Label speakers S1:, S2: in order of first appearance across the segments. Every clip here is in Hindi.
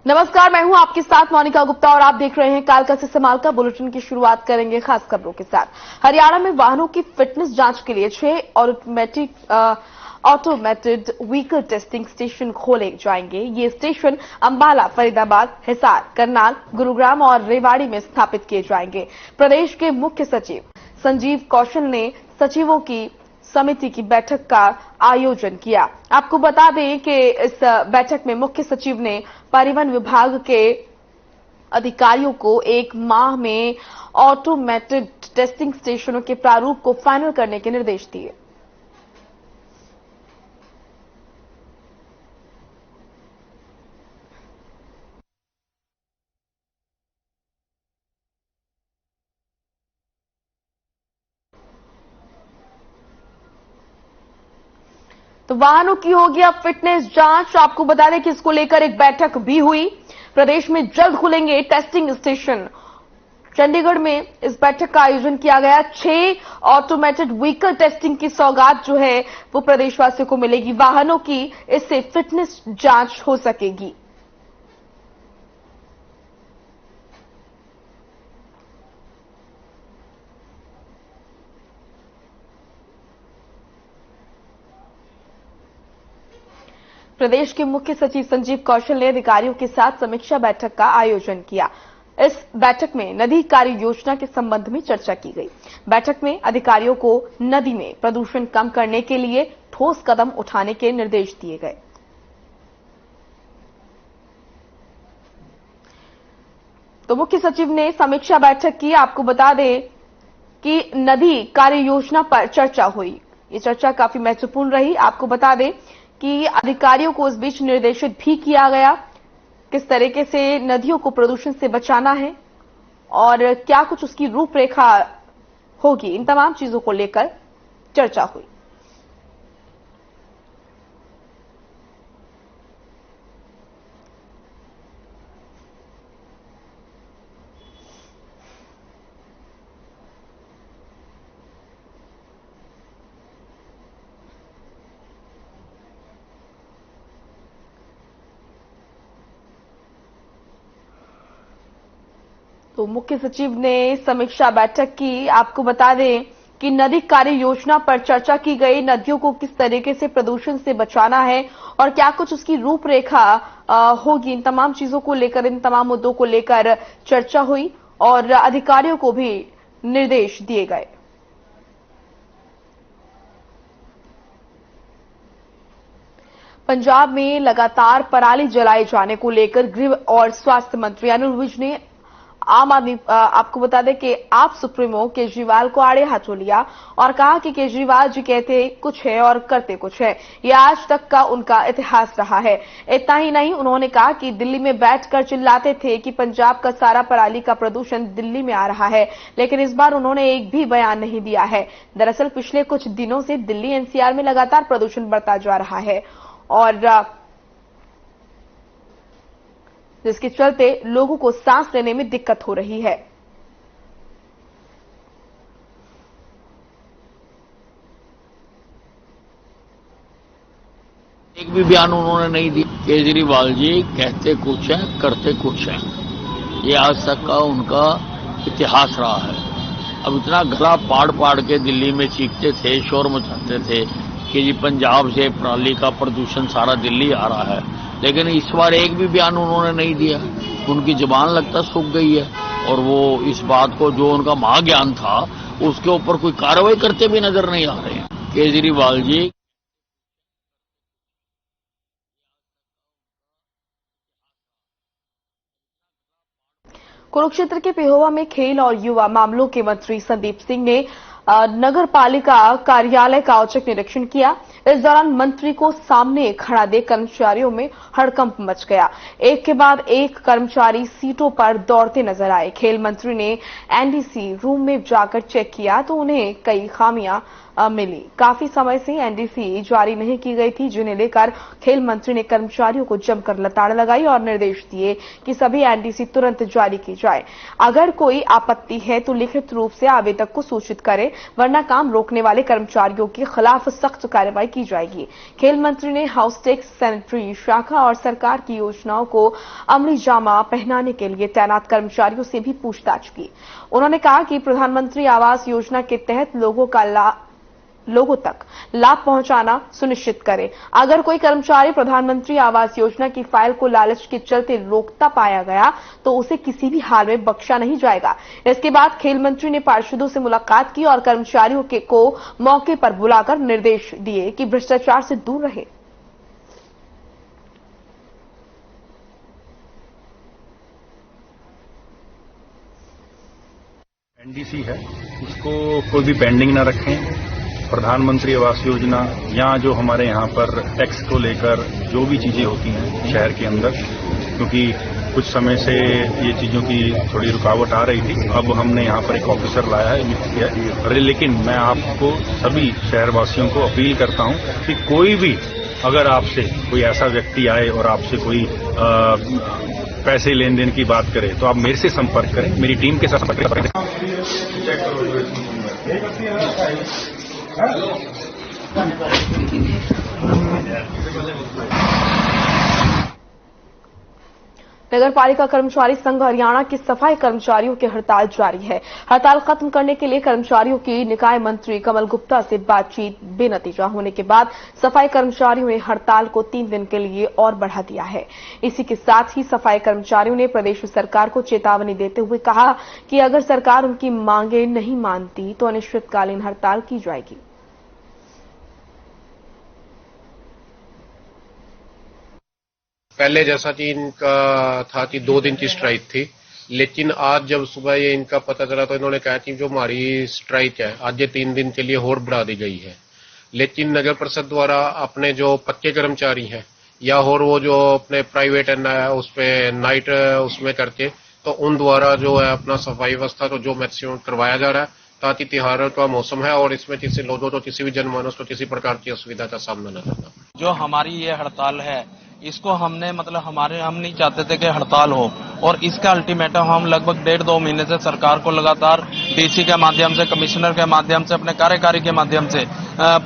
S1: नमस्कार, मैं हूं आपके साथ मोनिका गुप्ता और आप देख रहे हैं कालका से समाल का बुलेटिन की शुरुआत करेंगे खास खबरों के साथ। हरियाणा में वाहनों की फिटनेस जांच के लिए 6 ऑटोमेटेड व्हीकल टेस्टिंग स्टेशन खोले जाएंगे। ये स्टेशन अंबाला, फरीदाबाद, हिसार, करनाल, गुरुग्राम और रेवाड़ी में स्थापित किए जाएंगे। प्रदेश के मुख्य सचिव संजीव कौशल ने सचिवों की समिति की बैठक का आयोजन किया। आपको बता दें कि इस बैठक में मुख्य सचिव ने परिवहन विभाग के अधिकारियों को 1 माह में ऑटोमेटेड टेस्टिंग स्टेशनों के प्रारूप को फाइनल करने के निर्देश दिए। तो वाहनों की होगी अब फिटनेस जांच। आपको बता दें कि इसको लेकर एक बैठक भी हुई। प्रदेश में जल्द खुलेंगे टेस्टिंग स्टेशन। चंडीगढ़ में इस बैठक का आयोजन किया गया। 6 ऑटोमेटेड व्हीकल टेस्टिंग की सौगात जो है वो प्रदेशवासियों को मिलेगी। वाहनों की इससे फिटनेस जांच हो सकेगी। प्रदेश के मुख्य सचिव संजीव कौशल ने अधिकारियों के साथ समीक्षा बैठक का आयोजन किया। इस बैठक में नदी कार्य योजना के संबंध में चर्चा की गई। बैठक में अधिकारियों को नदी में प्रदूषण कम करने के लिए ठोस कदम उठाने के निर्देश दिए गए। तो मुख्य सचिव ने समीक्षा बैठक की। आपको बता दें कि नदी कार्य योजना पर चर्चा हुई। ये चर्चा काफी महत्वपूर्ण रही। आपको बता दें कि अधिकारियों को इस बीच निर्देशित भी किया गया किस तरीके से नदियों को प्रदूषण से बचाना है और क्या कुछ उसकी रूपरेखा होगी। इन तमाम चीजों को लेकर चर्चा हुई। तो मुख्य सचिव ने समीक्षा बैठक की। आपको बता दें कि नदी कार्य योजना पर चर्चा की गई। नदियों को किस तरीके से प्रदूषण से बचाना है और क्या कुछ उसकी रूपरेखा होगी। इन तमाम चीजों को लेकर, इन तमाम मुद्दों को लेकर चर्चा हुई और अधिकारियों को भी निर्देश दिए गए। पंजाब में लगातार पराली जलाए जाने को लेकर गृह और स्वास्थ्य मंत्री अनिल विज ने आपको बता दें कि आप सुप्रीमो केजरीवाल को आड़े हाथों लिया और कहा कि केजरीवाल जी कहते कुछ है और करते कुछ है। यह आज तक का उनका इतिहास रहा है। इतना ही नहीं, उन्होंने कहा कि दिल्ली में बैठकर चिल्लाते थे कि पंजाब का सारा पराली का प्रदूषण दिल्ली में आ रहा है, लेकिन इस बार उन्होंने एक भी बयान नहीं दिया है। दरअसल पिछले कुछ दिनों से दिल्ली एनसीआर में लगातार प्रदूषण बढ़ता जा रहा है और जिसके चलते लोगों को सांस लेने में दिक्कत हो रही है।
S2: एक भी बयान उन्होंने नहीं दिया। केजरीवाल जी कहते कुछ है, करते कुछ है। ये आज तक का उनका इतिहास रहा है। अब इतना गला पाड़ पाड़ के दिल्ली में चीखते थे, शोर मचाते थे कि जी पंजाब से पराली का प्रदूषण सारा दिल्ली आ रहा है, लेकिन इस बार एक भी बयान उन्होंने नहीं दिया। उनकी जुबान लगता सूख गई है और वो इस बात को, जो उनका महाज्ञान था, उसके ऊपर कोई कार्रवाई करते भी नजर नहीं आ रहे हैं केजरीवाल जी।
S1: कुरुक्षेत्र के पेहोवा में खेल और युवा मामलों के मंत्री संदीप सिंह ने नगर पालिका कार्यालय का औचक निरीक्षण किया। इस दौरान मंत्री को सामने खड़ा देख कर्मचारियों में हड़कंप मच गया। एक के बाद एक कर्मचारी सीटों पर दौड़ते नजर आए। खेल मंत्री ने एनडीसी रूम में जाकर चेक किया तो उन्हें कई खामियां मिली। काफी समय से एनडीसी जारी नहीं की गई थी, जिन्हें लेकर खेल मंत्री ने कर्मचारियों को जमकर लताड़ लगाई और निर्देश दिए कि सभी एनडीसी तुरंत जारी की जाए। अगर कोई आपत्ति है तो लिखित रूप से आवेदक को सूचित करें, वरना काम रोकने वाले कर्मचारियों के खिलाफ सख्त कार्रवाई की जाएगी। खेल मंत्री ने हाउस टैक्स, सैनिटरी शाखा और सरकार की योजनाओं को अमली जामा पहनाने के लिए तैनात कर्मचारियों से भी पूछताछ की। उन्होंने कहा कि प्रधानमंत्री आवास योजना के तहत लोगों तक लाभ पहुंचाना सुनिश्चित करें। अगर कोई कर्मचारी प्रधानमंत्री आवास योजना की फाइल को लालच के चलते रोकता पाया गया तो उसे किसी भी हाल में बख्शा नहीं जाएगा। इसके बाद खेल मंत्री ने पार्षदों से मुलाकात की और कर्मचारियों को मौके पर बुलाकर निर्देश दिए कि भ्रष्टाचार से दूर रहे।
S3: एनडीसी है, उसको कोई भी पेंडिंग ना रखें। प्रधानमंत्री आवास योजना या जो हमारे यहाँ पर टैक्स को लेकर जो भी चीजें होती हैं शहर के अंदर, क्योंकि कुछ समय से ये चीजों की थोड़ी रुकावट आ रही थी, अब हमने यहाँ पर एक ऑफिसर लाया है, नियुक्त किया है। लेकिन मैं आपको सभी शहरवासियों को अपील करता हूँ कि कोई भी अगर आपसे कोई ऐसा व्यक्ति आए और आपसे कोई पैसे लेन देन की बात करे तो आप मेरे से संपर्क करें, मेरी टीम के साथ संपर्क करें।
S1: नगर पालिका कर्मचारी संघ हरियाणा की सफाई कर्मचारियों की हड़ताल जारी है। हड़ताल खत्म करने के लिए कर्मचारियों की निकाय मंत्री कमल गुप्ता से बातचीत बेनतीजा होने के बाद सफाई कर्मचारियों ने हड़ताल को 3 दिन के लिए और बढ़ा दिया है। इसी के साथ ही सफाई कर्मचारियों ने प्रदेश सरकार को चेतावनी देते हुए कहा कि अगर सरकार उनकी मांगे नहीं मानती तो अनिश्चितकालीन हड़ताल की जाएगी।
S4: पहले जैसा कि इनका था कि 2 दिन की स्ट्राइक थी, लेकिन आज जब सुबह ये इनका पता चला तो इन्होंने कहा कि जो हमारी स्ट्राइक है आज ये 3 दिन के लिए और बढ़ा दी गई है। लेकिन नगर परिषद द्वारा अपने जो पक्के कर्मचारी हैं या और वो जो अपने प्राइवेट है उस पे नाइट उसमें करके तो उन द्वारा जो है अपना सफाई व्यवस्था तो जो मैक्सिमम करवाया जा रहा है ताकि त्योहारों का मौसम है और इसमें किसी लोगों को किसी भी जनमानस को किसी प्रकार की असुविधा का सामना न करना।
S5: जो हमारी ये हड़ताल है इसको हमने हम नहीं चाहते थे कि हड़ताल हो, और इसका अल्टीमेटम हम लगभग 1.5-2 महीने से सरकार को लगातार डीसी के माध्यम से, कमिश्नर के माध्यम से, अपने कार्यकारी के माध्यम से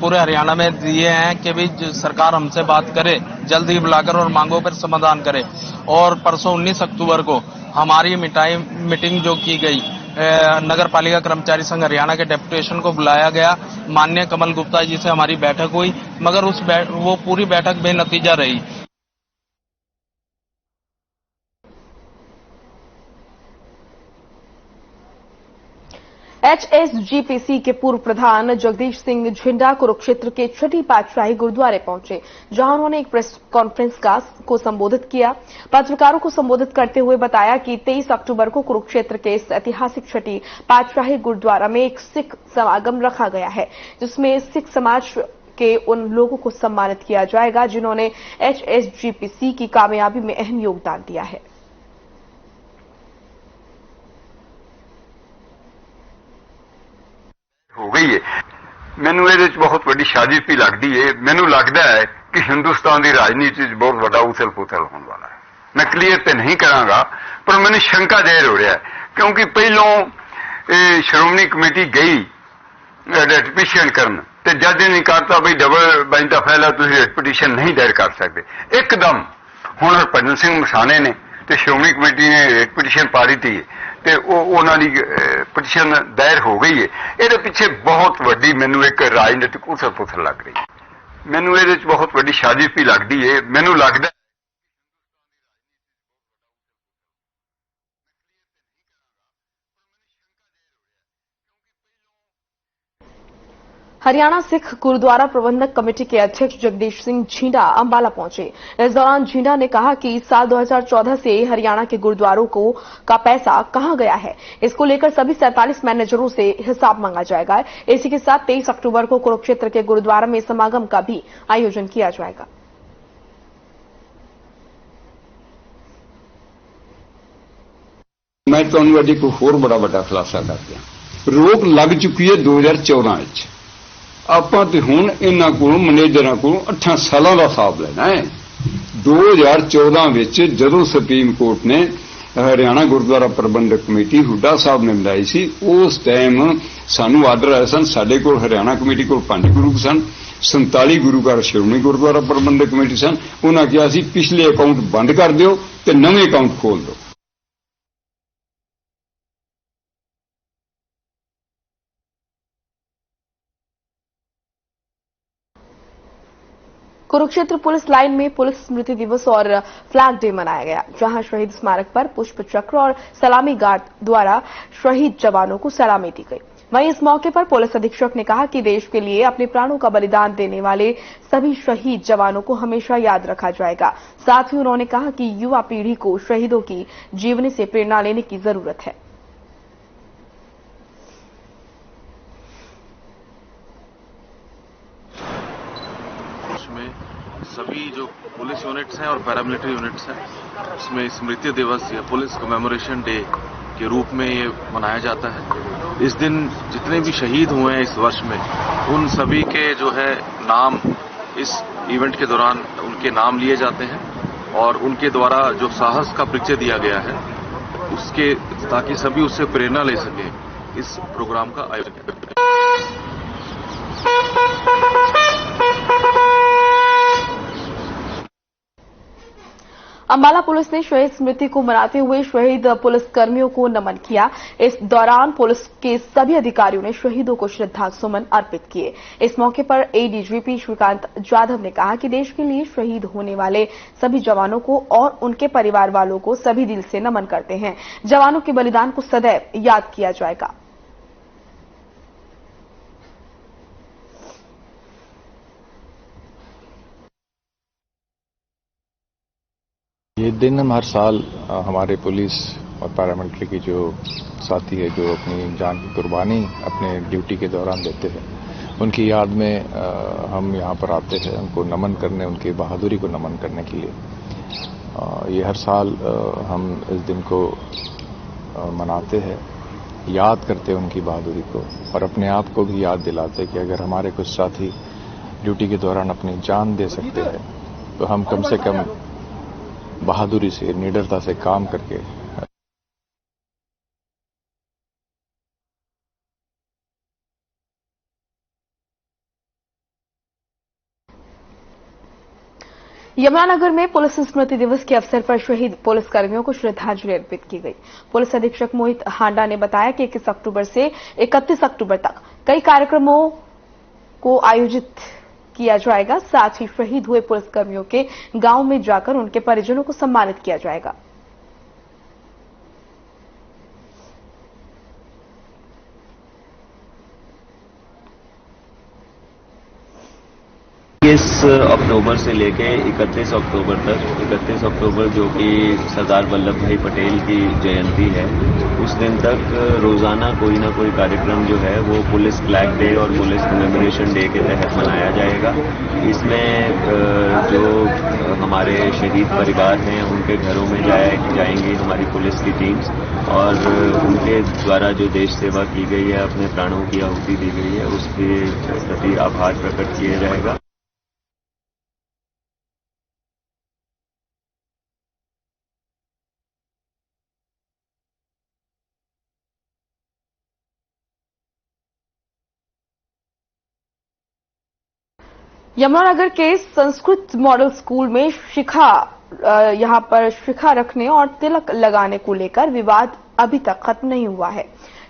S5: पूरे हरियाणा में दिए हैं कि भी सरकार हमसे बात करे, जल्दी बुलाकर और मांगों पर समाधान करे। और परसों 19 अक्टूबर को हमारी मीटिंग जो की गई नगर पालिका कर्मचारी संघ हरियाणा के डेपुटेशन को बुलाया गया, माननीय कमल गुप्ता जी से हमारी बैठक हुई, मगर वो पूरी बैठक बेनतीजा रही।
S1: HSGPC के पूर्व प्रधान जगदीश सिंह झिंडा कुरुक्षेत्र के छठी पातशाही गुरुद्वारे पहुंचे, जहां उन्होंने एक प्रेस कॉन्फ्रेंस को संबोधित किया। पत्रकारों को संबोधित करते हुए बताया कि 23 अक्टूबर को कुरुक्षेत्र के इस ऐतिहासिक छठी पातशाही गुरुद्वारा में एक सिख समागम रखा गया है, जिसमें सिख समाज के उन लोगों को सम्मानित किया जाएगा जिन्होंने HSGPC की कामयाबी में अहम योगदान दिया है।
S6: हो गई है। मैनू ये बहुत बड़ी साजिश भी लगती है। मैनू लगता है कि हिंदुस्तान की राजनीति बहुत बड़ा उथल पुथल होने वाला है। मैं क्लीयर तो नहीं करांगा, पर मैंने शंका जाहिर हो रहा है, क्योंकि पहलों श्रोमणी कमेटी गई रेट पिटीशन करन ते जज ने कहता बई डबल बेंच का फैसला तुसीं रेट पिटीशन नहीं दायर कर सकते। एकदम हुण हरभजन सिंह मसाने ने ते श्रोमणी कमेटी ने रेट पिटीशन पा दी थी ते उन्हां दी पिटीशन दायर हो गई है। ਇਹਦੇ ਪਿੱਛੇ बहुत ਵੱਡੀ ਮੈਨੂੰ ਇੱਕ ਰਾਜਨੀਤਿਕ ਉਥਲ ਪੁਥਲ ਲੱਗ ਰਹੀ ਹੈ। ਮੈਨੂੰ ਇਹਦੇ ਵਿੱਚ ਬਹੁਤ ਵੱਡੀ ਸਾਜ਼ਿਸ਼ ਵੀ ਲੱਗਦੀ ਹੈ। ਮੈਨੂੰ ਲੱਗਦਾ
S1: हरियाणा सिख गुरुद्वारा प्रबंधक कमेटी के अध्यक्ष जगदीश सिंह झिंडा अंबाला पहुंचे। इस दौरान झिंडा ने कहा कि साल 2014 से हरियाणा के गुरुद्वारों का पैसा कहां गया है, इसको लेकर सभी 47 मैनेजरों से हिसाब मांगा जाएगा। इसी के साथ 23 अक्टूबर को कुरुक्षेत्र के गुरुद्वारा में समागम का भी आयोजन किया जाएगा।
S7: मैं तुहानू अज एक होर बड़ा खुलासा कर दिया। रोक लग चुकी है 2014 ਆਪਾਂ ਤੇ ਹੁਣ ਇਹਨਾਂ ਕੋਲੋਂ ਮੈਨੇਜਰਾਂ ਕੋਲੋਂ 8 ਸਾਲਾਂ ਦਾ ਹਿਸਾਬ ਲੈਣਾ ਹੈ। 2014 ਵਿੱਚ ਜਦੋਂ ਸੁਪਰੀਮ ਕੋਰਟ ਨੇ ਹਰਿਆਣਾ ਗੁਰਦੁਆਰਾ ਪ੍ਰਬੰਧਕ ਕਮੇਟੀ ਹੁੱਡਾ ਸਾਹਿਬ ਨੇ ਬਣਾਈ ਸੀ, ਉਸ ਟਾਈਮ ਸਾਨੂੰ ਆਰਡਰ ਆਇਆ ਸਨ। ਸਾਡੇ ਕੋਲ ਹਰਿਆਣਾ ਕਮੇਟੀ ਕੋਲ 5 ਗੁਰੂ ਸਨ, 47 ਗੁਰੂ ਘਰ ਸ਼੍ਰੋਮਣੀ ਗੁਰਦੁਆਰਾ ਪ੍ਰਬੰਧਕ ਕਮੇਟੀ ਸਨ। ਉਹਨਾਂ ਕਿਹਾ ਸੀ ਪਿਛਲੇ ਅਕਾਊਂਟ ਬੰਦ ਕਰ ਦਿਓ ਤੇ ਨਵੇਂ ਅਕਾਊਂਟ ਖੋਲ ਦਿਓ।
S1: कुरुक्षेत्र पुलिस लाइन में पुलिस स्मृति दिवस और फ्लैग डे मनाया गया, जहां शहीद स्मारक पर पुष्प चक्र और सलामी गार्ड द्वारा शहीद जवानों को सलामी दी गई। वहीं इस मौके पर पुलिस अधीक्षक ने कहा कि देश के लिए अपने प्राणों का बलिदान देने वाले सभी शहीद जवानों को हमेशा याद रखा जाएगा। साथ ही उन्होंने कहा कि युवा पीढ़ी को शहीदों की जीवनी से प्रेरणा लेने की जरूरत है।
S8: सभी जो पुलिस यूनिट्स हैं और पैरामिलिट्री यूनिट्स हैं, उसमें स्मृति दिवस या पुलिस कमेमोरेशन डे के रूप में ये मनाया जाता है। इस दिन जितने भी शहीद हुए हैं इस वर्ष में, उन सभी के जो है नाम इस इवेंट के दौरान उनके नाम लिए जाते हैं और उनके द्वारा जो साहस का परिचय दिया गया है उसके, ताकि सभी उससे प्रेरणा ले सके, इस प्रोग्राम का आयोजन किया।
S1: अंबाला पुलिस ने शहीद स्मृति को मनाते हुए शहीद पुलिस कर्मियों को नमन किया। इस दौरान पुलिस के सभी अधिकारियों ने शहीदों को श्रद्धासुमन अर्पित किए। इस मौके पर एडीजीपी श्रीकांत जाधव ने कहा कि देश के लिए शहीद होने वाले सभी जवानों को और उनके परिवार वालों को सभी दिल से नमन करते हैं। जवानों के बलिदान को सदैव याद किया जाएगा।
S9: ये दिन हम हर साल हमारे पुलिस और पैरामिलिट्री की जो साथी है, जो अपनी जान की कुर्बानी अपने ड्यूटी के दौरान देते हैं, उनकी याद में हम यहाँ पर आते हैं उनको नमन करने, उनकी बहादुरी को नमन करने के लिए। ये हर साल हम इस दिन को मनाते हैं, याद करते हैं उनकी बहादुरी को और अपने आप को भी याद दिलाते कि अगर हमारे कुछ साथी ड्यूटी के दौरान अपनी जान दे सकते हैं तो हम कम से कम बहादुरी से, निडरता से काम करके
S1: यमुनानगर में पुलिस स्मृति दिवस के अवसर पर शहीद पुलिस कर्मियों को श्रद्धांजलि अर्पित की गई। पुलिस अधीक्षक मोहित हांडा ने बताया कि 21 अक्टूबर से 31 अक्टूबर तक कई कार्यक्रमों को आयोजित किया जाएगा। साथ ही शहीद हुए पुलिसकर्मियों के गांव में जाकर उनके परिजनों को सम्मानित किया जाएगा।
S10: अक्टूबर से लेके 31 अक्टूबर तक, 31 अक्टूबर जो कि सरदार वल्लभ भाई पटेल की जयंती है, उस दिन तक रोजाना कोई ना कोई कार्यक्रम जो है वो पुलिस फ्लैग डे और पुलिस कमेमोरेशन डे के तहत मनाया जाएगा। इसमें जो हमारे शहीद परिवार हैं उनके घरों में जाएंगी हमारी पुलिस की टीम्स और उनके द्वारा जो देश सेवा की गई है, अपने प्राणों की आहुति दी गई है, उसके प्रति आभार प्रकट किया जाएगा।
S1: यमुनानगर के संस्कृत मॉडल स्कूल में यहां पर शिखा रखने और तिलक लगाने को लेकर विवाद अभी तक खत्म नहीं हुआ है।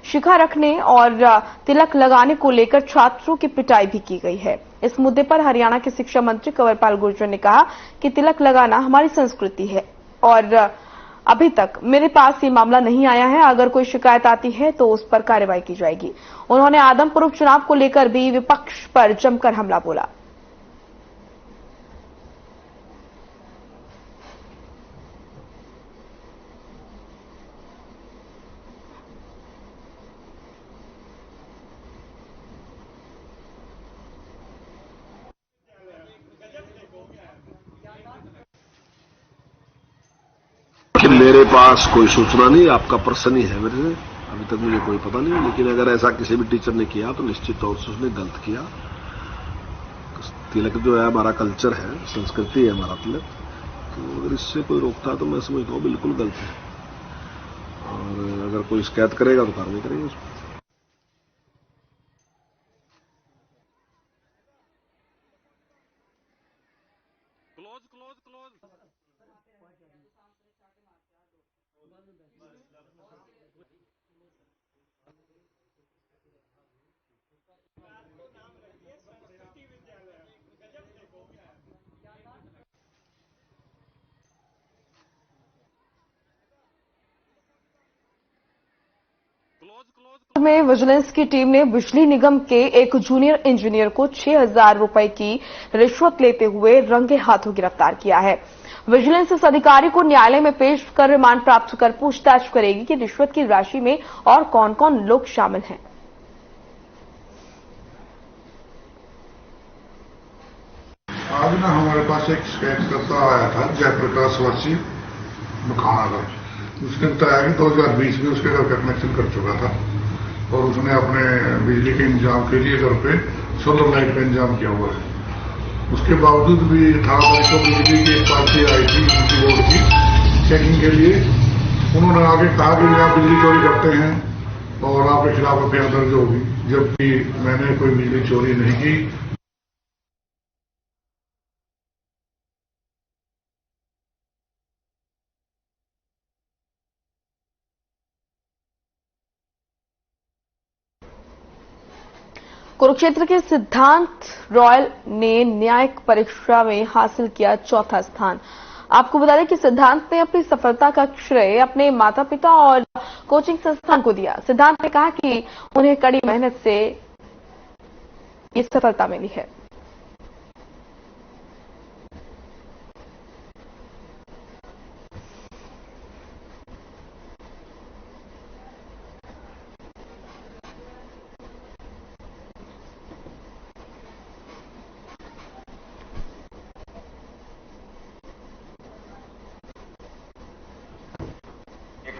S1: शिखा रखने और तिलक लगाने को लेकर छात्रों की पिटाई भी की गई है। इस मुद्दे पर हरियाणा के शिक्षा मंत्री कंवरपाल गुर्जर ने कहा कि तिलक लगाना हमारी संस्कृति है और अभी तक मेरे पास ये मामला नहीं आया है। अगर कोई शिकायत आती है तो उस पर कार्रवाई की जाएगी। उन्होंने आदमपुर उपचुनाव को लेकर भी विपक्ष पर जमकर हमला बोला।
S11: कि मेरे पास कोई सूचना नहीं, आपका प्रश्न ही है मेरे से, अभी तक मुझे कोई पता नहीं। लेकिन अगर ऐसा किसी भी टीचर ने किया तो निश्चित तौर से उसने गलत किया तिलक जो है हमारा कल्चर है, संस्कृति है हमारा तिलक, तो अगर इससे कोई रोकता तो मैं समझता हूँ बिल्कुल गलत है, और अगर कोई शिकायत करेगा तो कार्रवाई करेंगे उस पर।
S1: में विजिलेंस की टीम ने बिजली निगम के एक जूनियर इंजीनियर को 6,000 रुपए की रिश्वत लेते हुए रंगे हाथों गिरफ्तार किया है। विजिलेंस इस अधिकारी को न्यायालय में पेश कर रिमांड प्राप्त कर पूछताछ करेगी कि रिश्वत की राशि में और कौन कौन लोग शामिल हैं।
S12: आज ना हमारे पास एक शिकायतकर्ता आया था, जयप्रकाश वासी मखाना का। उसने बताया कि 2020 में उसके घर का कनेक्शन कर चुका था और उसने अपने बिजली के इंतजाम के लिए घर पे सोलर लाइट का इंतजाम किया हुआ है। उसके बावजूद भी 18 तारीख को बिजली की एक पार्टी आई थी यूपी बोर्ड की चेकिंग के लिए। उन्होंने आगे कहा कि आप बिजली चोरी करते हैं और आपके खिलाफ एफआईआर दर्ज होगी, जबकि मैंने कोई बिजली चोरी नहीं की।
S1: कुरुक्षेत्र के सिद्धांत रॉयल ने न्यायिक परीक्षा में हासिल किया चौथा स्थान। आपको बता दें कि सिद्धांत ने अपनी सफलता का श्रेय अपने माता पिता और कोचिंग संस्थान को दिया। सिद्धांत ने कहा कि उन्हें कड़ी मेहनत से ये सफलता मिली है।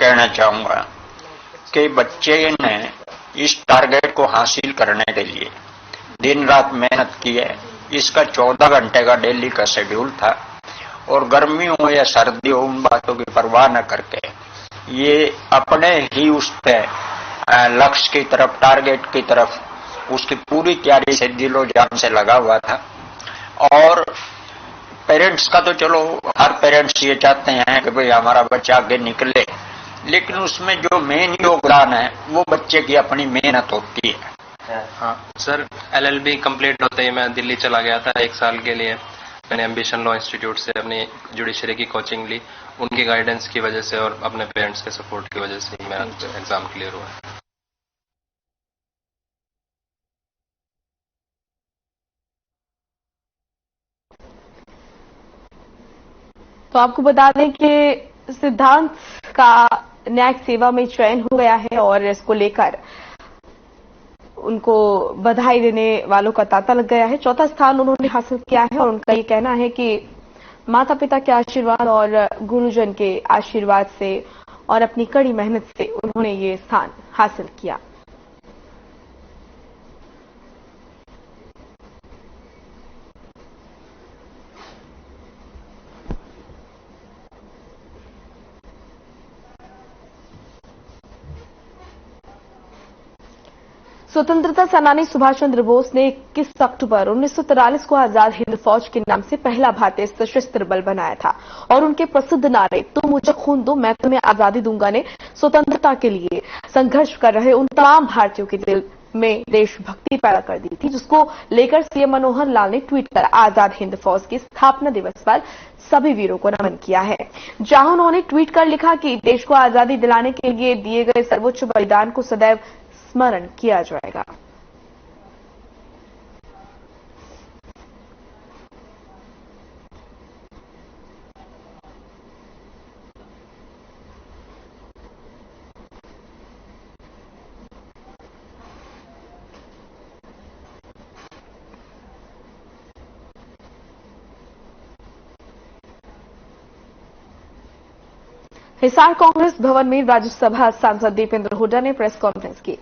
S13: कहना चाहूंगा कि बच्चे ने इस टारगेट को हासिल करने के लिए दिन रात मेहनत की है। इसका 14 घंटे का डेली का शेड्यूल था और गर्मी हो या सर्दी हो उन बातों की परवाह न करके ये अपने ही उस पे लक्ष्य की तरफ, टारगेट की तरफ उसकी पूरी तैयारी से दिलो जान से लगा हुआ था। और पेरेंट्स का तो चलो हर पेरेंट्स ये चाहते हैं कि भाई हमारा बच्चा आगे निकले, लेकिन उसमें जो मेन योगदान है वो बच्चे की अपनी मेहनत होती है।
S14: हाँ सर, LLB कंप्लीट होते ही मैं दिल्ली चला गया था 1 साल के लिए। मैंने एम्बिशन लॉ इंस्टीट्यूट से अपनी जुडिशरी की कोचिंग ली। उनकी गाइडेंस की वजह से और अपने पेरेंट्स के सपोर्ट की वजह से ही मेरा एग्जाम क्लियर हुआ।
S1: तो आपको बता दें कि सिद्धांत का न्यायिक सेवा में चयन हो गया है और इसको लेकर उनको बधाई देने वालों का तांता लग गया है। चौथा स्थान उन्होंने हासिल किया है और उनका ये कहना है कि माता पिता के आशीर्वाद और गुरुजन के आशीर्वाद से और अपनी कड़ी मेहनत से उन्होंने ये स्थान हासिल किया। स्वतंत्रता सेनानी सुभाष चंद्र बोस ने 21 अक्टूबर 1943 को आजाद हिंद फौज के नाम से पहला भारतीय सशस्त्र बल बनाया था और उनके प्रसिद्ध नारे तुम मुझे खून दो मैं तुम्हें आजादी दूंगा ने स्वतंत्रता के लिए संघर्ष कर रहे उन तमाम भारतीयों के दिल में देशभक्ति पैदा कर दी थी, जिसको लेकर सीएम मनोहर लाल ने ट्वीट कर आजाद हिंद फौज के स्थापना दिवस पर सभी वीरों को नमन किया है। जहां उन्होंने ट्वीट कर लिखा कि देश को आजादी दिलाने के लिए दिए गए सर्वोच्च बलिदान को सदैव स्मरण किया जाएगा। हिसार कांग्रेस भवन में राज्यसभा सांसद दीपेंद्र हुड्डा ने प्रेस कॉन्फ्रेंस की।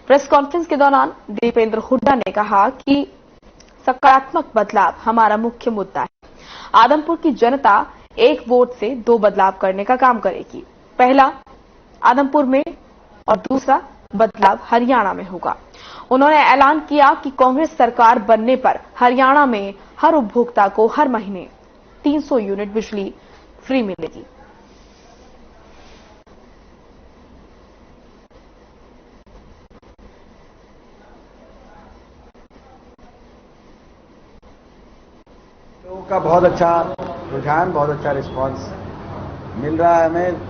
S1: प्रेस कॉन्फ्रेंस के दौरान दीपेंद्र हुड्डा ने कहा कि सकारात्मक बदलाव हमारा मुख्य मुद्दा है। आदमपुर की जनता एक वोट से 2 बदलाव करने का काम करेगी। पहला आदमपुर में और दूसरा बदलाव हरियाणा में होगा। उन्होंने ऐलान किया कि कांग्रेस सरकार बनने पर हरियाणा में हर उपभोक्ता को हर महीने 300 यूनिट बिजली फ्री मिलेगी।
S15: लोगों का बहुत अच्छा रुझान, बहुत अच्छा रिस्पांस मिल रहा है हमें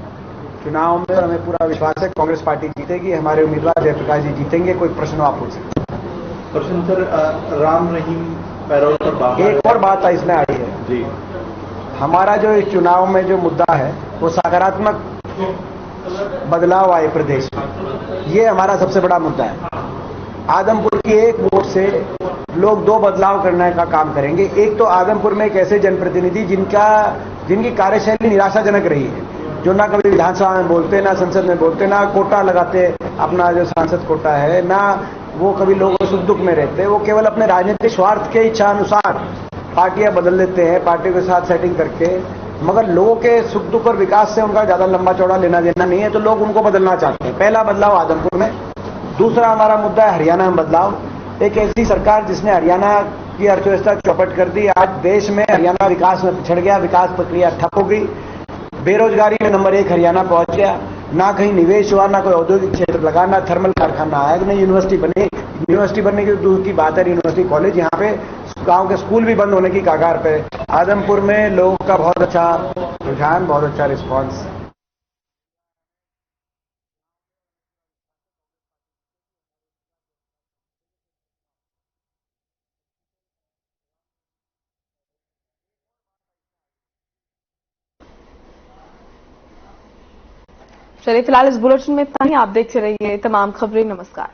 S15: चुनाव में, और हमें पूरा विश्वास है कांग्रेस पार्टी जीतेगी। हमारे उम्मीदवार जयप्रकाश जी जीतेंगे। कोई प्रश्न हो आप पूछ सकते हैं।
S16: प्रश्न सर, राम रहीम पैरोल पर बाहर
S15: एक और बात इसमें आई है
S16: जी,
S15: हमारा जो इस चुनाव में जो मुद्दा है वो सकारात्मक बदलाव आए प्रदेश में, ये हमारा सबसे बड़ा मुद्दा है। आदमपुर की एक वोट से लोग 2 बदलाव करने का काम करेंगे। एक तो आदमपुर में एक ऐसे जनप्रतिनिधि जिनकी कार्यशैली निराशाजनक रही है, जो ना कभी विधानसभा में बोलते, ना संसद में बोलते, ना कोटा लगाते, अपना जो सांसद कोटा है, ना वो कभी लोगों सुख दुख में रहते। वो केवल अपने राजनीतिक स्वार्थ के इच्छा अनुसार पार्टियां बदल लेते हैं, पार्टियों के साथ सेटिंग करके, मगर लोगों के सुख दुख और विकास से उनका ज्यादा लंबा चौड़ा लेना देना नहीं है, तो लोग उनको बदलना चाहते हैं। पहला बदलाव आदमपुर में। दूसरा हमारा मुद्दा है हरियाणा में बदलाव। एक ऐसी सरकार जिसने हरियाणा की अर्थव्यवस्था चौपट कर दी। आज देश में हरियाणा विकास में पिछड़ गया, विकास प्रक्रिया ठप हो गई, बेरोजगारी में नंबर 1 हरियाणा पहुंच गया, ना कहीं निवेश हुआ, ना कोई औद्योगिक क्षेत्र लगा, ना थर्मल कारखाना आया, ना यूनिवर्सिटी बनी। यूनिवर्सिटी बनने की दूर की बात है, यूनिवर्सिटी कॉलेज, यहाँ पे गांव के स्कूल भी बंद होने की कगार पे। आदमपुर में लोगों का बहुत अच्छा रुझान, बहुत अच्छा रिस्पांस।
S1: चलिए फिलहाल इस बुलेटिन में इतना ही। आप देखते रहिए तमाम खबरें। नमस्कार।